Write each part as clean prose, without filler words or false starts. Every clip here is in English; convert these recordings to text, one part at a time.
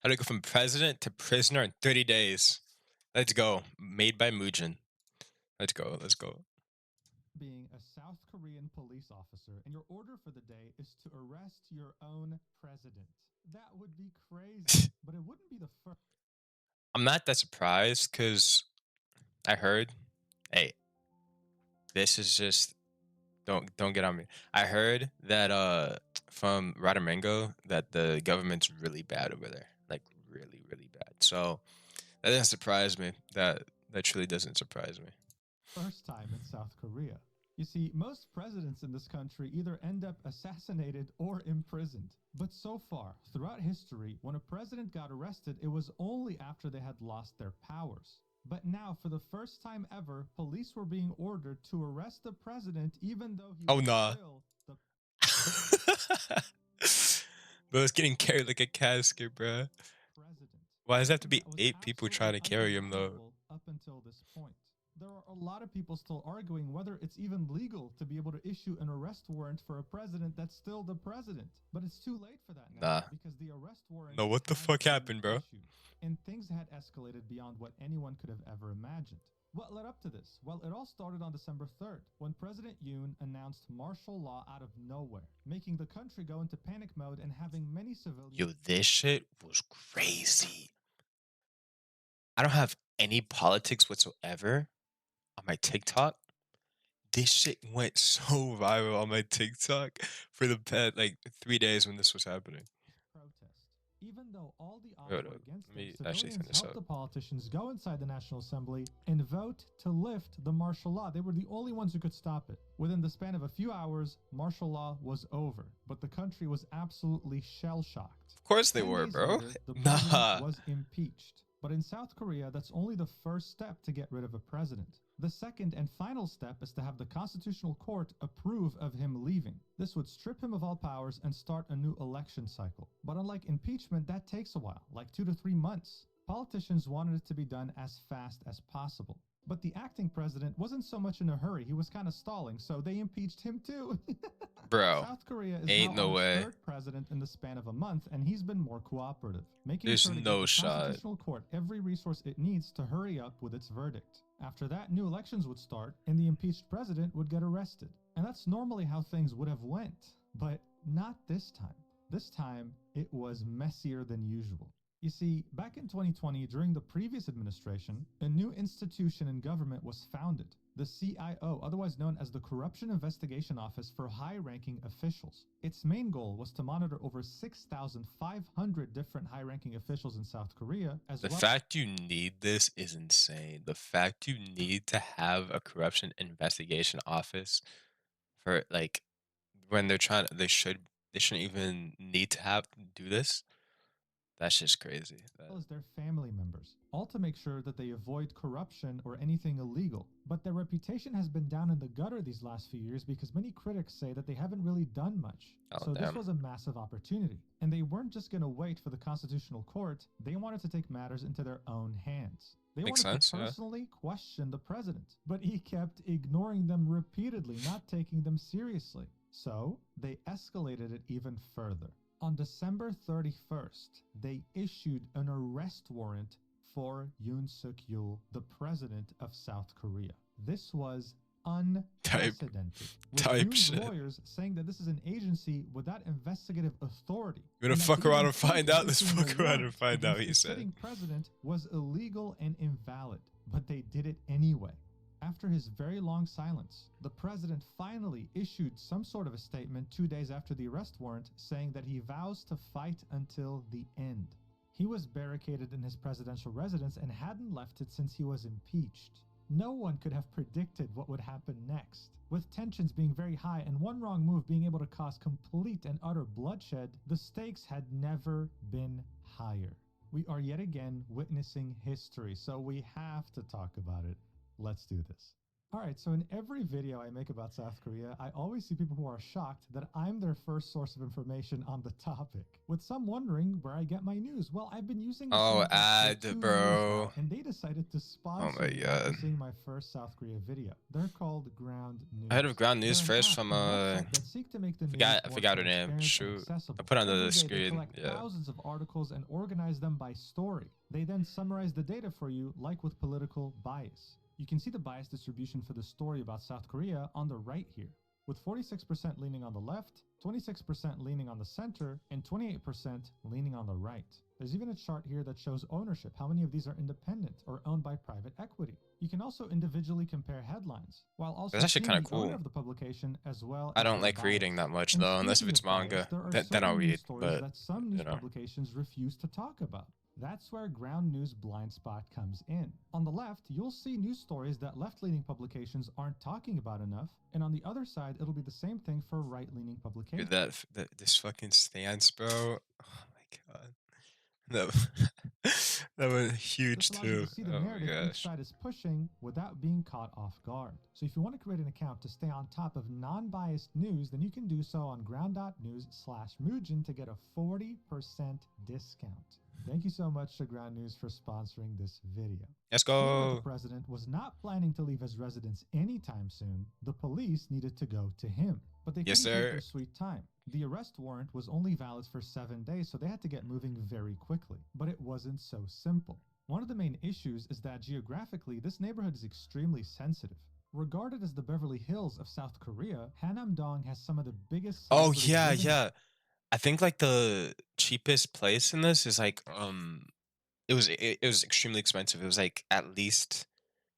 How to go from president to prisoner in 30 days. Let's go. Made by Mujin. Let's go. Let's go. Being a South Korean police officer, and your order for the day is to arrest your own president. That would be crazy, but it wouldn't be the first. I'm not that surprised because I heard, hey, this is just don't get on me. I heard that from Radamango that the government's really bad over there. Like really, really bad. So that doesn't surprise me. That truly doesn't surprise me. First time in South Korea. You see, most presidents in this country either end up assassinated or imprisoned. But so far, throughout history, when a president got arrested, it was only after they had lost their powers. But now, for the first time ever, police were being ordered to arrest the president even though he Oh was nah. still the Bro, it's getting carried like a casket, bro. president. Why does it have to Something be that was 8 people trying absolutely to carry him though? undeniable up until this point. There are a lot of people still arguing whether it's even legal to be able to issue an arrest warrant for a president that's still the president. But it's too late for that now Nah. because the arrest warrant No, what the had fuck been happened, bro? issued. And things had escalated beyond what anyone could have ever imagined. What led up to this? Well, it all started on December 3rd, when President Yoon announced martial law out of nowhere, making the country go into panic mode and having many civilians. Yo, this shit was crazy. I don't have any politics whatsoever on my TikTok. This shit went so viral on my TikTok for the past like 3 days when this was happening. Protest. Even though all the odds Hold were up. against Let them, me actually turn civilians this helped up. the politicians go inside the National Assembly and vote to lift the martial law. They were the only ones who could stop it. Within the span of a few hours, martial law was over, but the country was absolutely shell-shocked. Of course they 10 were, days bro. later, the president Nah. was impeached. But in South Korea, that's only the first step to get rid of a president. The second and final step is to have the Constitutional Court approve of him leaving. This would strip him of all powers and start a new election cycle. But unlike impeachment, that takes a while, like 2 to 3 months. Politicians wanted it to be done as fast as possible. But the acting president wasn't so much in a hurry, he was kind of stalling, so they impeached him too. Bro. South Korea is Ain't now no on its way. third president in the span of a month, and he's been more cooperative, making There's sure to give no the shot. Constitutional Court every resource it needs to hurry up with its verdict. After that, new elections would start, and the impeached president would get arrested. And that's normally how things would have went, but not this time. This time, it was messier than usual. You see, back in 2020, during the previous administration, a new institution in government was founded, the CIO, otherwise known as the Corruption Investigation Office for High-Ranking Officials. Its main goal was to monitor over 6,500 different high-ranking officials in South Korea, as The well. fact you need this is insane. The fact you need to have a corruption investigation office for like when they're trying they shouldn't even need to have do this. That's just crazy. As their family members, all to make sure that they avoid corruption or anything illegal. But their reputation has been down in the gutter these last few years because many critics say that they haven't really done much. Oh So this damn. was a massive opportunity. And they weren't just going to wait for the Constitutional Court, they wanted to take matters into their own hands. They Makes wanted sense, to yeah. personally question the president, but he kept ignoring them repeatedly, not taking them seriously. So they escalated it even further. On December 31st, they issued an arrest warrant for Yoon Suk Yeol, the president of South Korea. This was unprecedented, with Type Yoon's shit. lawyers saying that this is an agency without investigative authority. You're gonna And that fuck to around even and think find of out. Let's issuing a fuck around and warrant find out, against he a said. sitting president was illegal and invalid, but they did it anyway. After his very long silence, the president finally issued some sort of a statement 2 days after the arrest warrant saying that he vows to fight until the end. He was barricaded in his presidential residence and hadn't left it since he was impeached. No one could have predicted what would happen next. With tensions being very high and one wrong move being able to cause complete and utter bloodshed, the stakes had never been higher. We are yet again witnessing history, so we have to talk about it. Let's do this. All right, so in every video I make about South Korea, I always see people who are shocked that I'm their first source of information on the topic. With some wondering where I get my news. Well, I've been using this Oh, link app for ad, 2 years now, bro. and they decided to Oh sponsor my me after god. seeing my first South Korea video. They're called Ground I heard News. of ground news They're an first app from and website that seek to make the news I more forgot her name. transparent and Shoot. I accessible. put it on Every the day they screen. collect Yeah. thousands of articles and organize them by story. They then summarize the data for you, like with political bias. You can see the bias distribution for the story about South Korea on the right here, with 46% leaning on the left, 26% leaning on the center, and 28% leaning on the right. There's even a chart here that shows ownership, how many of these are independent or owned by private equity. You can also individually compare headlines, while That's also actually seeing kind of the owner cool. of the publication as well I as don't their like reading bias. that much And though, unless if speaking it's of bias, manga. there are Then I'll certain news read. stories But that some you news know. publications refuse to talk about. That's where Ground News Blind Spot comes in. On the left, you'll see news stories that left-leaning publications aren't talking about enough, and on the other side, it'll be the same thing for right-leaning Dude, publications. that this fucking stance, bro. Oh my god. That that was This huge allows you to too. see the Oh my narrative each gosh. side is pushing without being caught off guard. So if you want to create an account to stay on top of non-biased news, then you can do so on ground.news/Mujin to get a 40% discount. Thank you so much to Ground News for sponsoring this video. Let's Seeing that the go. president was not planning to leave his residence anytime soon, the police needed to go to him. But they Yes, couldn't take sir. their sweet time. The arrest warrant was only valid for 7 days, so they had to get moving very quickly. But it wasn't so simple. One of the main issues is that geographically, this neighborhood is extremely sensitive. Regarded as the Beverly Hills of South Korea, Hanam-dong has some of the biggest Oh celebrities yeah, living yeah. there. I think like the cheapest place in this is like it was extremely expensive. It was like at least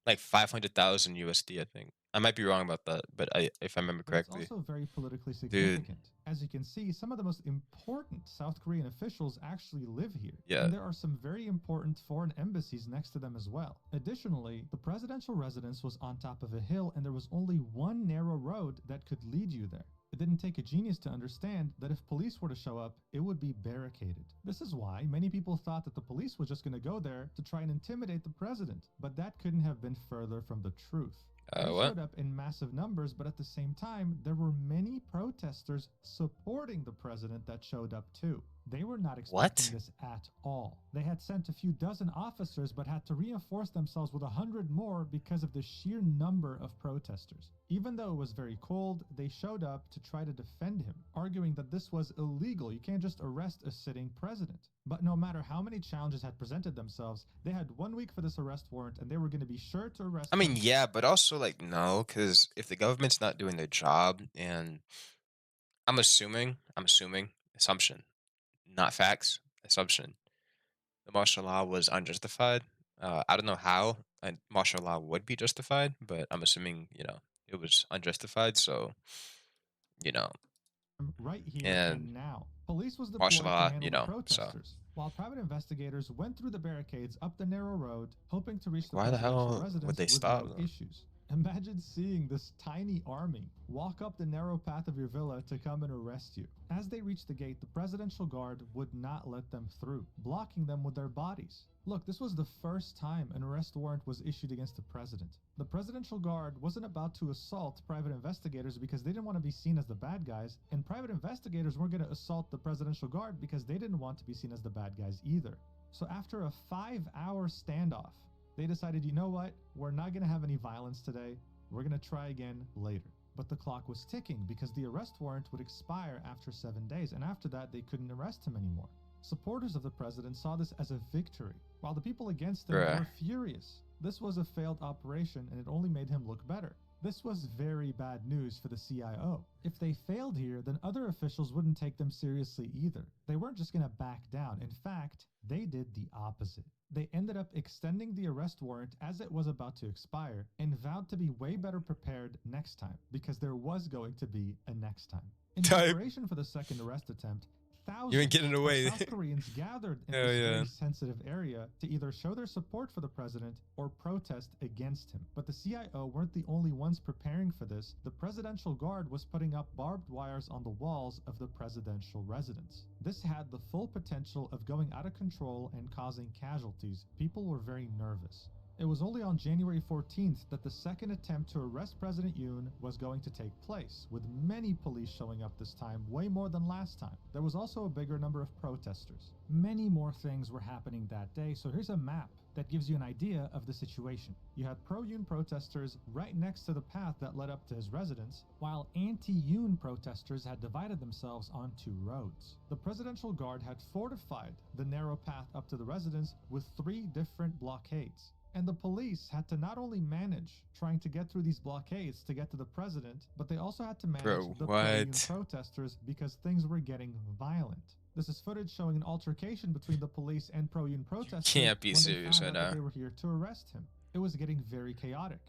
like 500,000 USD, I think. I might be wrong about that, but I if I remember But it's correctly. also very politically Dude, significant. As you can see, some of the most important South Korean officials actually live here, yeah. and there are some very important foreign embassies next to them as well. Additionally, the presidential residence was on top of a hill, and there was only one narrow road that could lead you there. It didn't take a genius to understand that if police were to show up, it would be barricaded. This is why many people thought that the police was just going to go there to try and intimidate the president, but that couldn't have been further from the truth. They What? showed up in massive numbers, but at the same time, there were many protesters supporting the president that showed up too. They were not expecting What? this at all. They had sent a few dozen officers, but had to reinforce themselves with 100 more because of the sheer number of protesters. Even though it was very cold, they showed up to try to defend him, arguing that this was illegal. You can't just arrest a sitting president. But no matter how many challenges had presented themselves, they had 1 week for this arrest warrant, and they were going to be sure to arrest I mean, him. yeah, but also like no, because if the government's not doing their job, and I'm assuming, assumption, not facts, assumption. The martial law was unjustified. I don't know how a martial law would be justified, but I'm assuming it was unjustified. So you know, Right here and and now. Police was martial deployed to law, handle the so protesters, while private investigators went through the barricades up the narrow road, hoping to reach like the why the presidential hell would residence they with stop no them? issues. Imagine seeing this tiny army walk up the narrow path of your villa to come and arrest you. As they reached the gate, the presidential guard would not let them through, blocking them with their bodies. Look, this was the first time an arrest warrant was issued against the president. The presidential guard wasn't about to assault private investigators because they didn't want to be seen as the bad guys, and private investigators weren't going to assault the presidential guard because they didn't want to be seen as the bad guys either. So after a 5-hour standoff, they decided, you know what, we're not going to have any violence today. We're going to try again later. But the clock was ticking because the arrest warrant would expire after 7 days, and after that, they couldn't arrest him anymore. Supporters of the president saw this as a victory, while the people against him Bruh. were furious. This was a failed operation, and it only made him look better. This was very bad news for the CIO. If they failed here, then other officials wouldn't take them seriously either. They weren't just going to back down. In fact, they did the opposite. They ended up extending the arrest warrant as it was about to expire and vowed to be way better prepared next time, because there was going to be a next time. In Type. preparation for the second arrest attempt, You ain't thousands getting of away. South Koreans gathered in Hell this yeah. very sensitive area to either show their support for the president or protest against him. But the CIO weren't the only ones preparing for this. The presidential guard was putting up barbed wires on the walls of the presidential residence. This had the full potential of going out of control and causing casualties. People were very nervous. It was only on January 14th that the second attempt to arrest President Yoon was going to take place, with many police showing up this time, way more than last time. There was also a bigger number of protesters. Many more things were happening that day, so here's a map that gives you an idea of the situation. You had pro-Yoon protesters right next to the path that led up to his residence, while anti-Yoon protesters had divided themselves on two roads. The Presidential Guard had fortified the narrow path up to the residence with 3 different blockades. And the police had to not only manage trying to get through these blockades to get to the president, but they also had to manage Bro, the pro-Yoon what? protesters because things were getting violent. This is footage showing an altercation between the police and pro-Yoon You protesters can't be when they serious found right out that now. they were here to arrest him. It was getting very chaotic.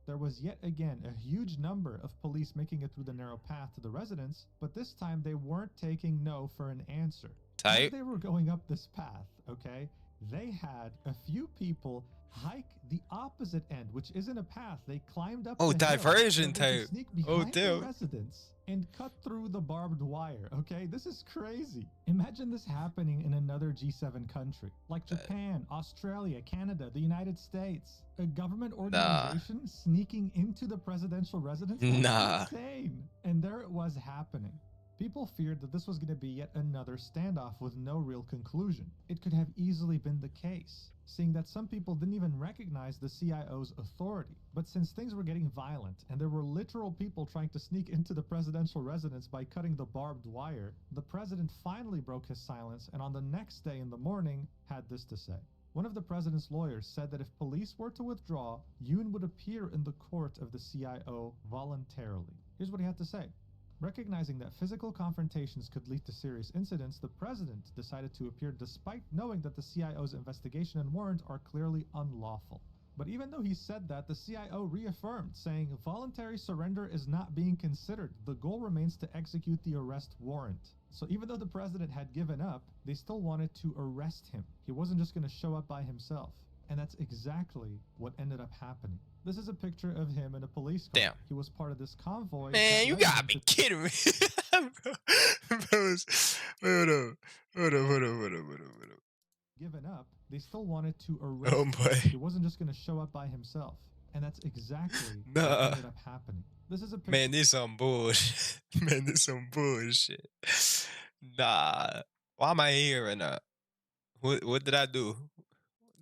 There was yet again a huge number of police making it through the narrow path to the residence, but this time they weren't taking no for an answer. As Type. they were going up this path, okay, they had a few people hike the opposite end, which isn't a path. They climbed up Oh, the hill so diversion that they could type. sneak Oh, behind the damn. residence and cut through the barbed wire, okay? This is crazy. Imagine this happening in another G7 country, like Japan, Australia, Canada, the United States. A government Nah. organization sneaking into the presidential residence? That's Nah. insane. And there it was happening. People feared that this was going to be yet another standoff with no real conclusion. It could have easily been the case, seeing that some people didn't even recognize the CIO's authority. But since things were getting violent and there were literal people trying to sneak into the presidential residence by cutting the barbed wire, the president finally broke his silence and on the next day in the morning had this to say. One of the president's lawyers said that if police were to withdraw, Yoon would appear in the court of the CIO voluntarily. Here's what he had to say. Recognizing that physical confrontations could lead to serious incidents, the president decided to appear despite knowing that the CIO's investigation and warrant are clearly unlawful. But even though he said that, the CIO reaffirmed, saying voluntary surrender is not being considered. The goal remains to execute the arrest warrant. So even though the president had given up, they still wanted to arrest him. He wasn't just going to show up by himself. And that's exactly what ended up happening. This is a picture of him in a police car. Damn. He was part of this convoy. Man, you gotta be kidding me. Bro, hold up. Given up, they still wanted to arrest Oh him. boy. He wasn't just going to show up by himself. And that's exactly what Nah. ended up happening. This is a picture. Man, this some bullshit. Man, this some bullshit. Nah. Why am I here right now? What did I do?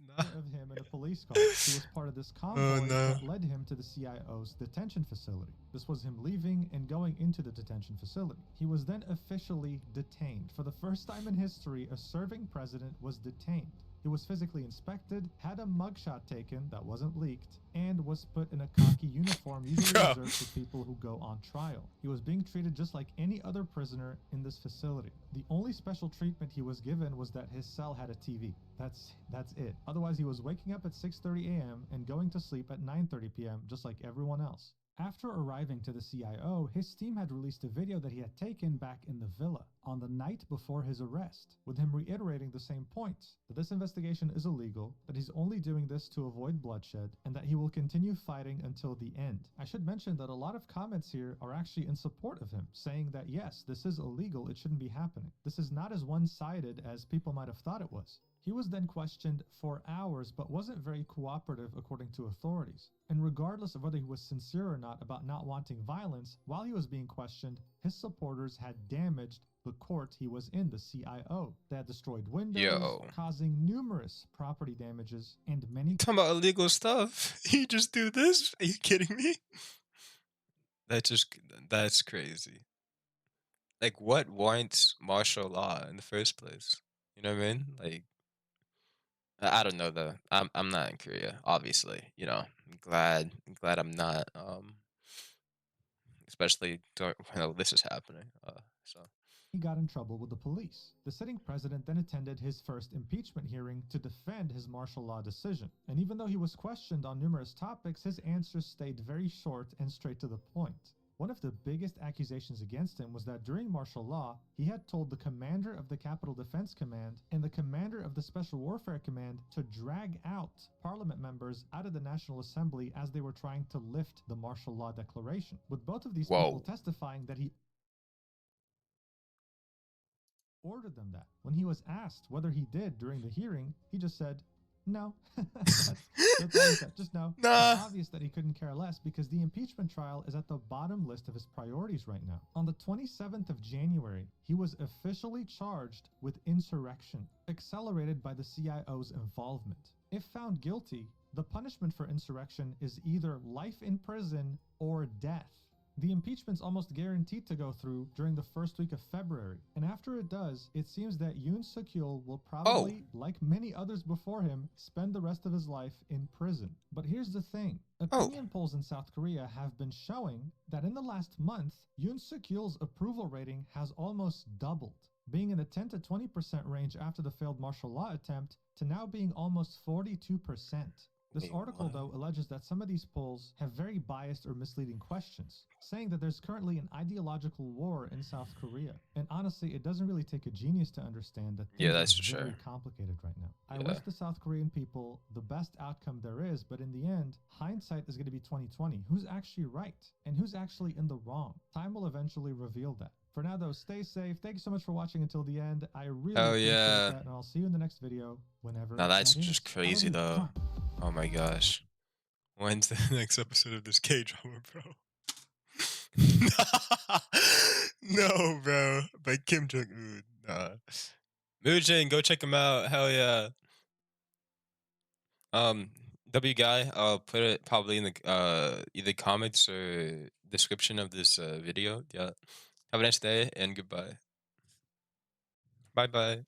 Nah. Of him in a police car. He was part of this convoy that led him to the CIO's detention facility. This was him leaving and going into the detention facility. He was then officially detained. For the first time in history, a serving president was detained. He was physically inspected, had a mugshot taken that wasn't leaked, and was put in a khaki uniform usually reserved for people who go on trial. He was being treated just like any other prisoner in this facility. The only special treatment he was given was that his cell had a TV. That's it. Otherwise, he was waking up at 6:30 a.m. and going to sleep at 9:30 p.m. just like everyone else. After arriving to the CIO, his team had released a video that he had taken back in the villa on the night before his arrest, with him reiterating the same points, that this investigation is illegal, that he's only doing this to avoid bloodshed, and that he will continue fighting until the end. I should mention that a lot of comments here are actually in support of him, saying that yes, this is illegal, it shouldn't be happening. This is not as one-sided as people might have thought it was. He was then questioned for hours, but wasn't very cooperative according to authorities. And regardless of whether he was sincere or not about not wanting violence, while he was being questioned, his supporters had damaged the court he was in, the CIO. They had destroyed windows, causing numerous property damages and many— Talking about illegal stuff. You just do this? Are you kidding me? That's crazy. Like, what warrants martial law in the first place? You know what I mean? Like, I don't know though. I'm not in Korea, obviously. You know, I'm glad I'm not. Especially when this is happening. So. He got in trouble with the police. The sitting president then attended his first impeachment hearing to defend his martial law decision. And even though he was questioned on numerous topics, his answers stayed very short and straight to the point. One of the biggest accusations against him was that during martial law, he had told the commander of the Capital Defense Command and the commander of the Special Warfare Command to drag out parliament members out of the National Assembly as they were trying to lift the martial law declaration, with both of these people testifying that he ordered them that. When he was asked whether he did during the hearing, he just said, No, that's all he said. Just no. It's Nah. obvious that he couldn't care less because the impeachment trial is at the bottom list of his priorities right now. On the 27th of January, he was officially charged with insurrection, accelerated by the CIO's involvement. If found guilty, the punishment for insurrection is either life in prison or death. The impeachment's almost guaranteed to go through during the first week of February, and after it does, it seems that Yoon Suk-yeol will Oh. probably, like many others before him, spend the rest of his life in prison. But here's the thing. Oh. Opinion polls in South Korea have been showing that in the last month, Yoon Suk-yeol's approval rating has almost doubled, being in the 10 to 20% range after the failed martial law attempt to now being almost 42%. This Wait, article, what? though, alleges that some of these polls have very biased or misleading questions, saying that there's currently an ideological war in South Korea. And honestly, it doesn't really take a genius to understand that Yeah, things are that's for very sure. complicated right now. I Yeah. wish the South Korean people the best outcome there is, but in the end, hindsight is going to be 2020. Who's actually right and who's actually in the wrong? Time will eventually reveal that. For now, though, stay safe. Thank you so much for watching until the end. I really Oh appreciate yeah. that, and I'll see you in the next video whenever Now that's that just is. I love crazy you. though. Mwah. Oh my gosh. When's the next episode of this K drama, bro? No, bro. By Kim Jong Un. Nah. Mujin, go check him out. Hell yeah. Um, W guy, I'll put it probably in the either comments or description of this video. Yeah. Have a nice day and goodbye. Bye bye.